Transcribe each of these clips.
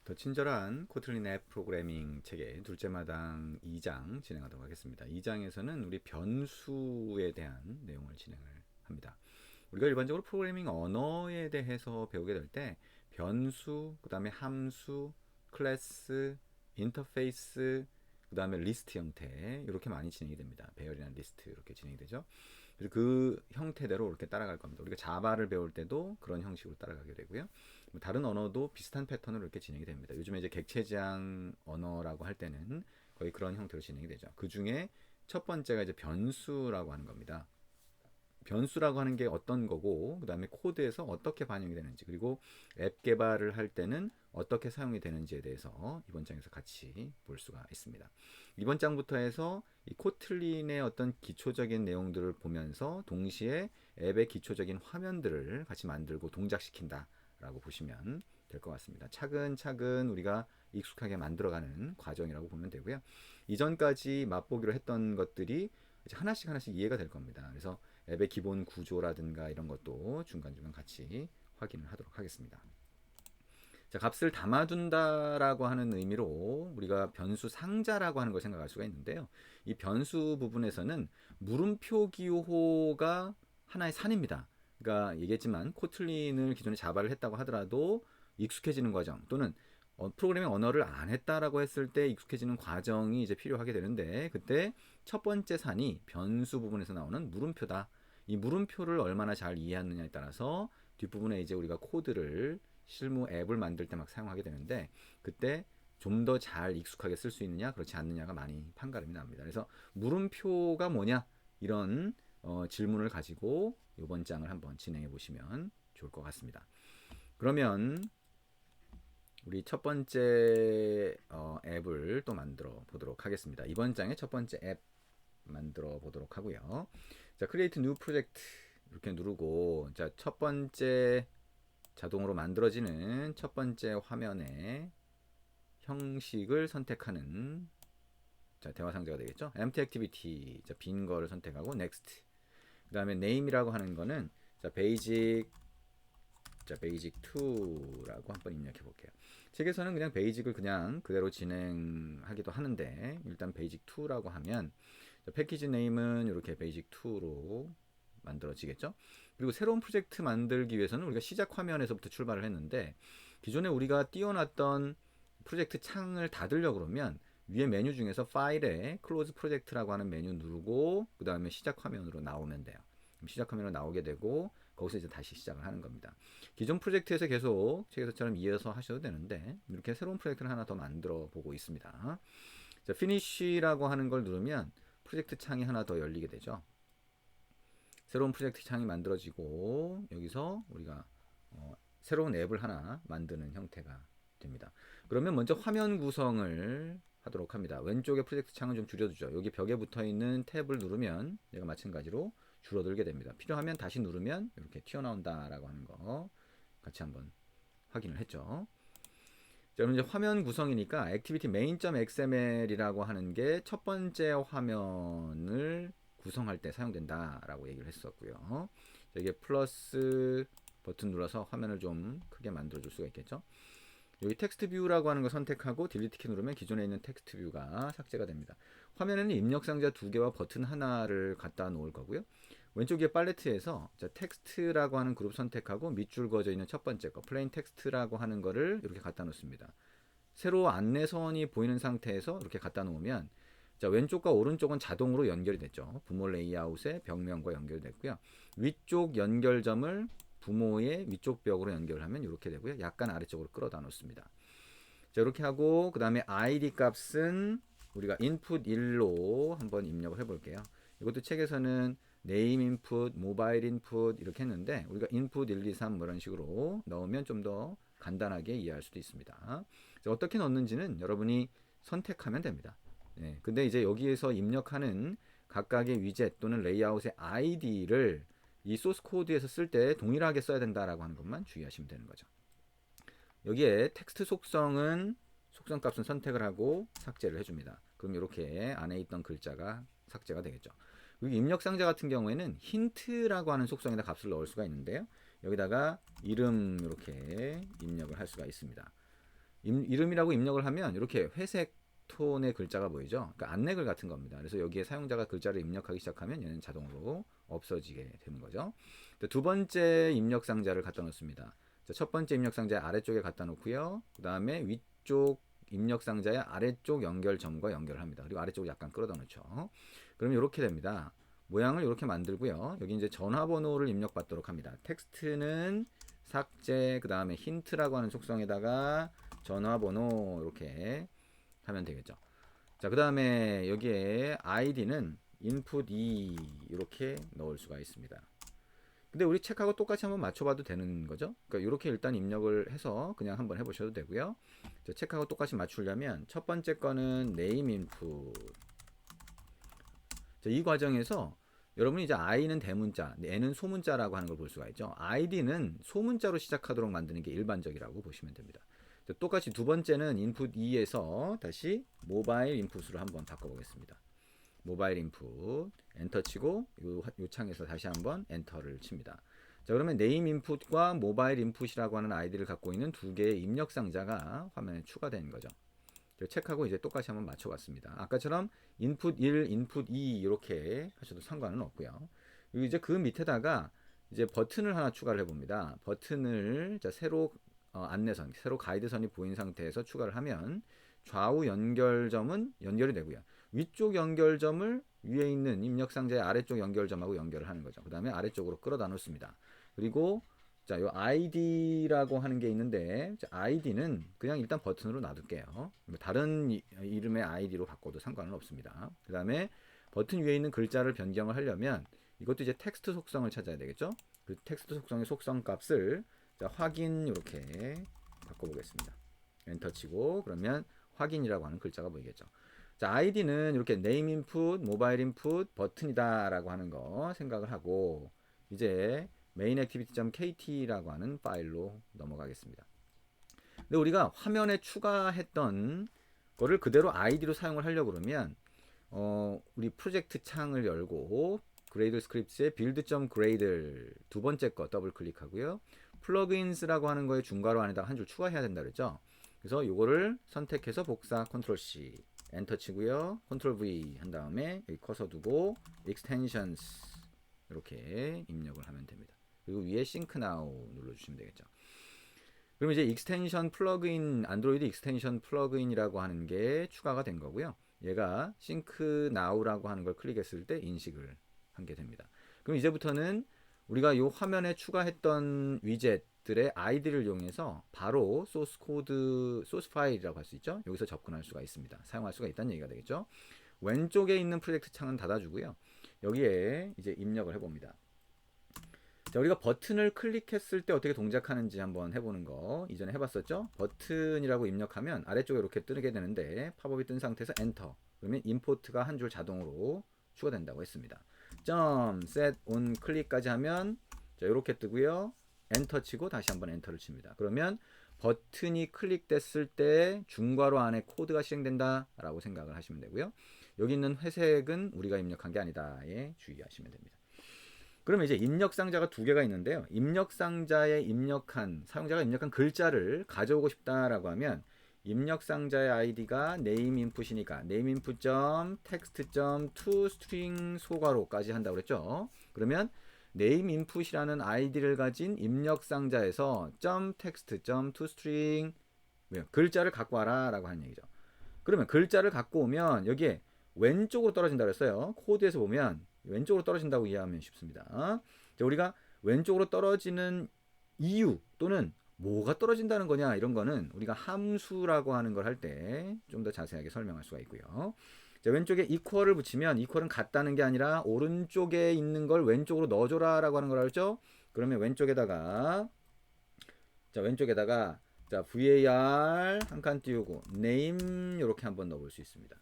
더 친절한 코틀린 앱 프로그래밍 책의 둘째 마당 2장 진행하도록 하겠습니다. 2장에서는 우리 변수에 대한 내용을 진행을 합니다. 우리가 일반적으로 프로그래밍 언어에 대해서 배우게 될 때 변수, 그 다음에 함수, 클래스, 인터페이스, 그 다음에 리스트 형태 이렇게 많이 진행이 됩니다. 배열이나 리스트 이렇게 진행이 되죠. 그래서 그 형태대로 이렇게 따라갈 겁니다. 우리가 자바를 배울 때도 그런 형식으로 따라가게 되고요. 다른 언어도 비슷한 패턴으로 이렇게 진행이 됩니다. 요즘에 이제 객체지향 언어라고 할 때는 거의 그런 형태로 진행이 되죠. 그 중에 첫 번째가 이제 변수라고 하는 겁니다. 변수라고 하는 게 어떤 거고, 그 다음에 코드에서 어떻게 반영이 되는지, 그리고 앱 개발을 할 때는 어떻게 사용이 되는지에 대해서 이번 장에서 같이 볼 수가 있습니다. 이번 장부터 해서 이 코틀린의 어떤 기초적인 내용들을 보면서 동시에 앱의 기초적인 화면들을 같이 만들고 동작시킨다 라고 보시면 될 것 같습니다. 차근차근 우리가 익숙하게 만들어가는 과정이라고 보면 되고요. 이전까지 맛보기로 했던 것들이 이제 하나씩 하나씩 이해가 될 겁니다. 그래서 앱의 기본 구조라든가 이런 것도 중간중간 같이 확인을 하도록 하겠습니다. 자, 값을 담아둔다라고 하는 의미로 우리가 변수 상자라고 하는 걸 생각할 수가 있는데요. 이 변수 부분에서는 물음표 기호가 하나의 산입니다. 그러니까 얘기했지만 코틀린을 기존에 자바를 했다고 하더라도 익숙해지는 과정 또는 프로그래밍 언어를 안 했다라고 했을 때 익숙해지는 과정이 이제 필요하게 되는데 그때 첫 번째 산이 변수 부분에서 나오는 물음표다. 이 물음표를 얼마나 잘 이해하느냐에 따라서 뒷부분에 이제 우리가 코드를 실무 앱을 만들 때 막 사용하게 되는데 그때 좀 더 잘 익숙하게 쓸 수 있느냐 그렇지 않느냐가 많이 판가름이 납니다. 그래서 물음표가 뭐냐 이런 질문을 가지고 이번 장을 한번 진행해 보시면 좋을 것 같습니다. 그러면 우리 첫 번째 앱을 또 만들어 보도록 하겠습니다. 이번 장의 첫 번째 앱 만들어 보도록 하고요. 자, Create New Project 이렇게 누르고 자, 첫 번째 자동으로 만들어지는 첫 번째 화면의 형식을 선택하는 자, 대화 상자가 되겠죠. Empty Activity 자, 빈 거를 선택하고 Next. 그 다음에 Name이라고 하는 거는 자, Basic 2라고 한번 입력해 볼게요. 책에서는 그냥 베이직을 그냥 그대로 진행하기도 하는데 일단 베이직 2라고 하면 패키지 네임은 이렇게 베이직 2로 만들어지겠죠. 그리고 새로운 프로젝트 만들기 위해서는 우리가 시작 화면에서부터 출발을 했는데 기존에 우리가 띄워놨던 프로젝트 창을 닫으려고 그러면 위에 메뉴 중에서 파일에 클로즈 프로젝트라고 하는 메뉴 누르고 그 다음에 시작 화면으로 나오면 돼요. 시작 화면으로 나오게 되고 거기서 이제 다시 시작을 하는 겁니다. 기존 프로젝트에서 계속 책에서처럼 이어서 하셔도 되는데 이렇게 새로운 프로젝트를 하나 더 만들어 보고 있습니다. 자, 피니쉬라고 하는 걸 누르면 프로젝트 창이 하나 더 열리게 되죠. 새로운 프로젝트 창이 만들어지고 여기서 우리가 새로운 앱을 하나 만드는 형태가 됩니다. 그러면 먼저 화면 구성을 하도록 합니다. 왼쪽에 프로젝트 창을 좀 줄여주죠. 여기 벽에 붙어 있는 탭을 누르면 얘가 마찬가지로 줄어들게 됩니다. 필요하면 다시 누르면 이렇게 튀어나온다라고 하는 거 같이 한번 확인을 했죠. 자, 그럼 이제 화면 구성이니까 activity main.xml이라고 하는 게 첫 번째 화면을 구성할 때 사용된다라고 얘기를 했었고요. 이게 플러스 버튼 눌러서 화면을 좀 크게 만들어 줄 수가 있겠죠. 여기 텍스트 뷰라고 하는 거 선택하고 딜리트 키 누르면 기존에 있는 텍스트 뷰가 삭제가 됩니다. 화면에는 입력 상자 2개와 버튼 하나를 갖다 놓을 거고요. 왼쪽 에 팔레트에서 텍스트라고 하는 그룹 선택하고 밑줄 그어져 있는 첫 번째 거 플레인 텍스트라고 하는 거를 이렇게 갖다 놓습니다. 세로 안내선이 보이는 상태에서 이렇게 갖다 놓으면 자, 왼쪽과 오른쪽은 자동으로 연결이 됐죠. 부모 레이아웃의 벽면과 연결됐고요. 위쪽 연결점을 부모의 위쪽 벽으로 연결하면 이렇게 되고요. 약간 아래쪽으로 끌어다 놓습니다. 자, 이렇게 하고 그 다음에 id 값은 우리가 input 1로 한번 입력을 해볼게요. 이것도 책에서는 name input, mobile input 이렇게 했는데 우리가 input 1, 2, 3 뭐 이런 식으로 넣으면 좀 더 간단하게 이해할 수도 있습니다. 자, 어떻게 넣는지는 여러분이 선택하면 됩니다. 네, 근데 이제 여기에서 입력하는 각각의 위젯 또는 레이아웃의 id를 이 소스 코드에서 쓸 때 동일하게 써야 된다라고 하는 것만 주의하시면 되는 거죠. 여기에 텍스트 속성은 속성 값은 선택을 하고 삭제를 해줍니다. 그럼 이렇게 안에 있던 글자가 삭제가 되겠죠. 그리고 입력 상자 같은 경우에는 힌트라고 하는 속성에다 값을 넣을 수가 있는데요. 여기다가 이름 이렇게 입력을 할 수가 있습니다. 이름이라고 입력을 하면 이렇게 회색 톤의 글자가 보이죠. 그러니까 안내글 같은 겁니다. 그래서 여기에 사용자가 글자를 입력하기 시작하면 얘는 자동으로 없어지게 되는 거죠. 두 번째 입력 상자를 갖다 놓습니다. 첫 번째 입력 상자의 아래쪽에 갖다 놓고요. 그 다음에 위쪽 입력 상자의 아래쪽 연결점과 연결을 합니다. 그리고 아래쪽을 약간 끌어다 놓죠. 그럼 이렇게 됩니다. 모양을 이렇게 만들고요. 여기 이제 전화번호를 입력받도록 합니다. 텍스트는 삭제, 그 다음에 힌트라고 하는 속성에다가 전화번호 이렇게 하면 되겠죠. 자, 그 다음에 여기에 id는 input 2 이렇게 넣을 수가 있습니다. 근데 우리 책하고 똑같이 한번 맞춰봐도 되는 거죠. 그러니까 이렇게 일단 입력을 해서 그냥 한번 해보셔도 되고요. 책하고 똑같이 맞추려면 첫 번째 거는 name input. 이 과정에서 여러분이 이제 i는 대문자, n은 소문자라고 하는 걸 볼 수가 있죠. id는 소문자로 시작하도록 만드는 게 일반적이라고 보시면 됩니다. 똑같이 두 번째는 input 2에서 다시 모바일 인풋으로 한번 바꿔보겠습니다. 모바일 인풋 엔터 치고 요 창에서 다시 한번 엔터를 칩니다. 자, 그러면 네임 인풋과 모바일 인풋이라고 하는 아이디를 갖고 있는 두 개의 입력 상자가 화면에 추가된 거죠. 체크하고 이제 똑같이 한번 맞춰봤습니다. 아까처럼 인풋 1, 인풋 2 이렇게 하셔도 상관은 없고요. 그리고 이제 그 밑에다가 이제 버튼을 하나 추가를 해봅니다. 버튼을 새로 안내선, 새로 가이드선이 보인 상태에서 추가를 하면 좌우 연결점은 연결이 되고요. 위쪽 연결점을 위에 있는 입력 상자의 아래쪽 연결점하고 연결을 하는 거죠. 그 다음에 아래쪽으로 끌어다 놓습니다. 그리고 자, 요 id라고 하는 게 있는데 id는 그냥 일단 버튼으로 놔둘게요. 다른 이름의 id로 바꿔도 상관은 없습니다. 그 다음에 버튼 위에 있는 글자를 변경을 하려면 이것도 이제 텍스트 속성을 찾아야 되겠죠. 그 텍스트 속성의 속성 값을 자, 확인 이렇게 바꿔보겠습니다. 엔터 치고 그러면 확인이라고 하는 글자가 보이겠죠. 자, id는 이렇게 name input, mobile input, 버튼이다 라고 하는 거 생각을 하고 이제 mainActivity.kt라고 하는 파일로 넘어가겠습니다. 근데 우리가 화면에 추가했던 거를 그대로 id로 사용을 하려고 그러면 우리 프로젝트 창을 열고 그레이들 스크립트의 build.gradle 두 번째 거 더블 클릭하고요. 플러그인스라고 하는 거에 중괄호 안에다가 한 줄 추가해야 된다 그랬죠. 그래서 요거를 선택해서 복사 컨트롤 C 엔터 치고요. 컨트롤 V 한 다음에 여기 커서 두고 extensions 이렇게 입력을 하면 됩니다. 그리고 위에 sync now 눌러주시면 되겠죠. 그럼 이제 익스텐션 플러그인, 안드로이드 익스텐션 플러그인이라고 하는 게 추가가 된 거고요. 얘가 sync now라고 하는 걸 클릭했을 때 인식을 한 게 됩니다. 그럼 이제부터는 우리가 이 화면에 추가했던 위젯들의 아이디를 이용해서 바로 소스 코드, 소스 파일이라고 할 수 있죠. 여기서 접근할 수가 있습니다. 사용할 수가 있다는 얘기가 되겠죠. 왼쪽에 있는 프로젝트 창은 닫아주고요. 여기에 이제 입력을 해봅니다. 자, 우리가 버튼을 클릭했을 때 어떻게 동작하는지 한번 해보는 거 이전에 해봤었죠. 버튼이라고 입력하면 아래쪽에 이렇게 뜨게 되는데 팝업이 뜬 상태에서 엔터 그러면 임포트가 한 줄 자동으로 추가된다고 했습니다. 점 set on 클릭까지 하면 자, 이렇게 뜨고요. 엔터 치고 다시 한번 엔터를 칩니다. 그러면 버튼이 클릭됐을 때 중괄호 안에 코드가 실행된다 라고 생각을 하시면 되고요. 여기 있는 회색은 우리가 입력한 게 아니다에 주의하시면 됩니다. 그러면 이제 입력 상자가 두 개가 있는데요. 입력 상자에 입력한 사용자가 입력한 글자를 가져오고 싶다라고 하면 입력 상자의 아이디가 name input이니까 name input.text.toString 소괄호까지 한다고 그랬죠. 그러면 name input이라는 아이디를 가진 입력 상자에서 .text.toString 글자를 갖고 와라라고 하는 얘기죠. 그러면 글자를 갖고 오면 여기에 왼쪽으로 떨어진다고 했어요. 코드에서 보면 왼쪽으로 떨어진다고 이해하면 쉽습니다. 자, 우리가 왼쪽으로 떨어지는 이유 또는 뭐가 떨어진다는 거냐 이런 거는 우리가 함수라고 하는 걸 할 때 좀 더 자세하게 설명할 수가 있고요. 자, 왼쪽에 equal을 붙이면 equal은 같다는 게 아니라 오른쪽에 있는 걸 왼쪽으로 넣어줘라 라고 하는 걸 알죠? 그러면 왼쪽에다가 자, var 한 칸 띄우고 name 이렇게 한번 넣어볼 수 있습니다.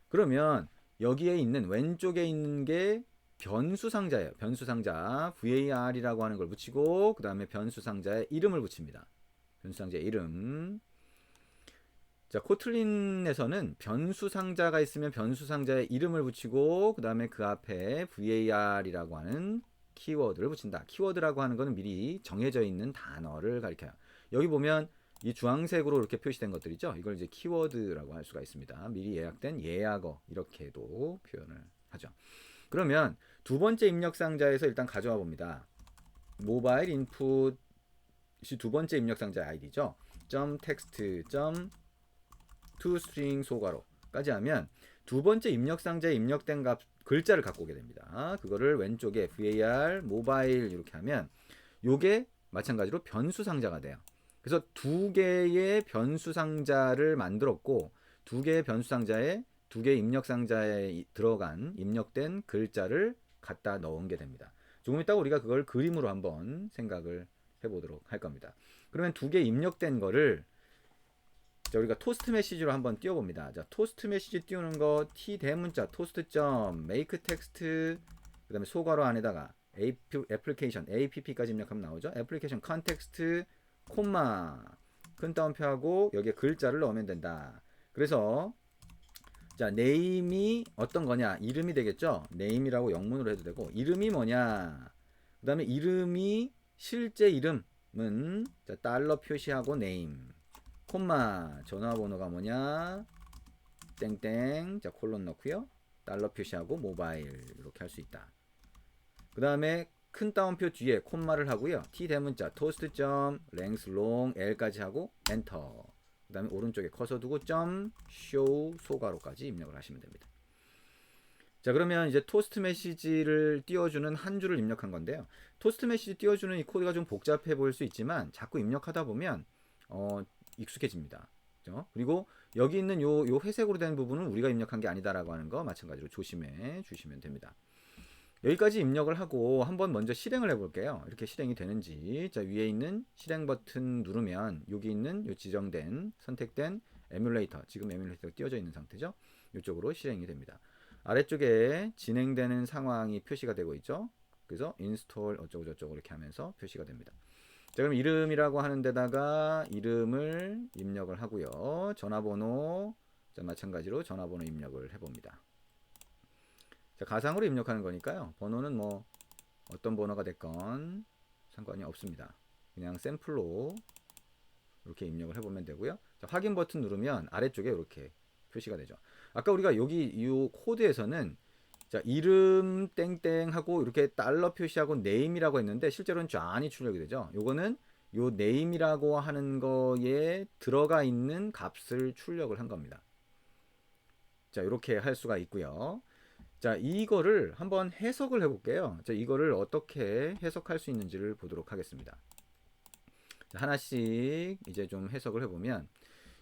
그러면 여기에 있는 왼쪽에 있는 게 변수 상자예요. 변수 상자 var이라고 하는 걸 붙이고 그 다음에 변수 상자에 이름을 붙입니다. 변수 상자의 이름. 자, 코틀린에서는 변수 상자가 있으면 변수 상자에 이름을 붙이고 그 다음에 그 앞에 var이라고 하는 키워드를 붙인다. 키워드라고 하는 것은 미리 정해져 있는 단어를 가리켜요. 여기 보면 이 주황색으로 이렇게 표시된 것들이죠. 이걸 이제 키워드라고 할 수가 있습니다. 미리 예약된 예약어 이렇게도 표현을 하죠. 그러면 두 번째 입력 상자에서 일단 가져와 봅니다. 모바일 인풋이 두 번째 입력 상자의 아이디죠. .text, toString 소괄호까지 하면 두 번째 입력 상자에 입력된 값 글자를 갖고 오게 됩니다. 그거를 왼쪽에 var 모바일 이렇게 하면 요게 마찬가지로 변수 상자가 돼요. 그래서 두 개의 변수 상자를 만들었고 두 개의 변수 상자에 두 개의 입력 상자에 들어간 입력된 글자를 갖다 넣은 게 됩니다. 조금 이따가 우리가 그걸 그림으로 한번 생각을 해보도록 할 겁니다. 그러면 두 개 입력된 거를 자, 우리가 토스트 메시지로 한번 띄워봅니다. 자, 토스트 메시지 띄우는 거 t 대문자 토스트 점 make text 그 다음에 소괄호 안에다가 애플리케이션 app까지 입력하면 나오죠. 애플리케이션 컨텍스트 콤마 큰 따옴표하고 여기에 글자를 넣으면 된다. 그래서 자 name이 어떤 거냐 이름이 되겠죠. name이라고 영문으로 해도 되고 이름이 뭐냐 그 다음에 이름이 실제 이름은 자, 달러 표시하고 name 콤마 전화번호가 뭐냐 땡땡 자 콜론 넣고요 달러 표시하고 모바일 이렇게 할 수 있다. 그 다음에 큰 따옴표 뒤에 콤마를 하고요 t 대문자 토스트 점 length long l까지 하고 엔터 그 다음에 오른쪽에 커서 두고 점 show 소괄호까지 입력을 하시면 됩니다. 자 그러면 이제 토스트 메시지를 띄워주는 한 줄을 입력한 건데요. 토스트 메시지 띄워주는 이 코드가 좀 복잡해 보일 수 있지만 자꾸 입력하다 보면 익숙해집니다. 그렇죠? 그리고 여기 있는 요 회색으로 된 부분은 우리가 입력한 게 아니다라고 하는 거 마찬가지로 조심해 주시면 됩니다. 여기까지 입력을 하고 한번 먼저 실행을 해볼게요. 이렇게 실행이 되는지. 자 위에 있는 실행 버튼 누르면 여기 있는 요 지정된 선택된 에뮬레이터 지금 에뮬레이터가 띄워져 있는 상태죠. 이쪽으로 실행이 됩니다. 아래쪽에 진행되는 상황이 표시가 되고 있죠. 그래서 인스톨 어쩌고저쩌고 이렇게 하면서 표시가 됩니다. 자 그럼 이름이라고 하는 데다가 이름을 입력을 하고요. 전화번호 자 마찬가지로 전화번호 입력을 해봅니다. 자 가상으로 입력하는 거니까요. 번호는 뭐 어떤 번호가 됐건 상관이 없습니다. 그냥 샘플로 이렇게 입력을 해보면 되고요. 자, 확인 버튼 누르면 아래쪽에 이렇게 표시가 되죠. 아까 우리가 여기 이 코드에서는 자 이름 땡땡 하고 이렇게 달러 표시하고 name이라고 했는데 실제로는 쫙이 출력이 되죠. 요거는 요 name이라고 하는 거에 들어가 있는 값을 출력을 한 겁니다. 자 이렇게 할 수가 있고요. 자 이거를 한번 해석을 해볼게요. 자 이거를 어떻게 해석할 수 있는지를 보도록 하겠습니다. 자, 하나씩 이제 좀 해석을 해보면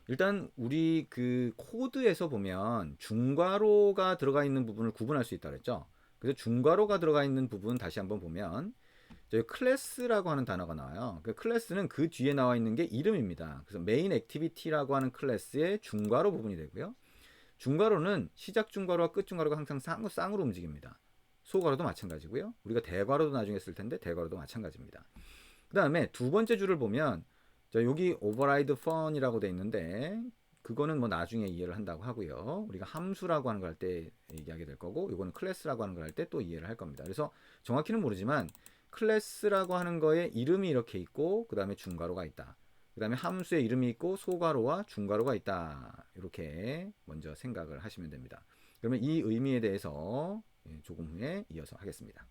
일단 우리 그 코드에서 보면 중괄호가 들어가 있는 부분을 구분할 수 있다 그랬죠. 그래서 중괄호가 들어가 있는 부분 다시 한번 보면 저희 클래스라고 하는 단어가 나와요. 그 클래스는 그 뒤에 나와 있는 게 이름입니다. 그래서 메인 액티비티라고 하는 클래스의 중괄호 부분이 되고요. 중괄호는 시작 중괄호와 끝 중괄호가 항상 쌍으로 움직입니다. 소괄호도 마찬가지고요. 우리가 대괄호도 나중에 쓸 텐데 대괄호도 마찬가지입니다. 그 다음에 두 번째 줄을 보면 자, 여기 override fun이라고 돼 있는데 그거는 뭐 나중에 이해를 한다고 하고요. 우리가 함수라고 하는 걸 할 때 얘기하게 될 거고 이거는 클래스라고 하는 걸 할 때 또 이해를 할 겁니다. 그래서 정확히는 모르지만 클래스라고 하는 거에 이름이 이렇게 있고 그 다음에 중괄호가 있다. 그 다음에 함수에 이름이 있고 소괄호와 중괄호가 있다. 이렇게 먼저 생각을 하시면 됩니다. 그러면 이 의미에 대해서 조금 후에 이어서 하겠습니다.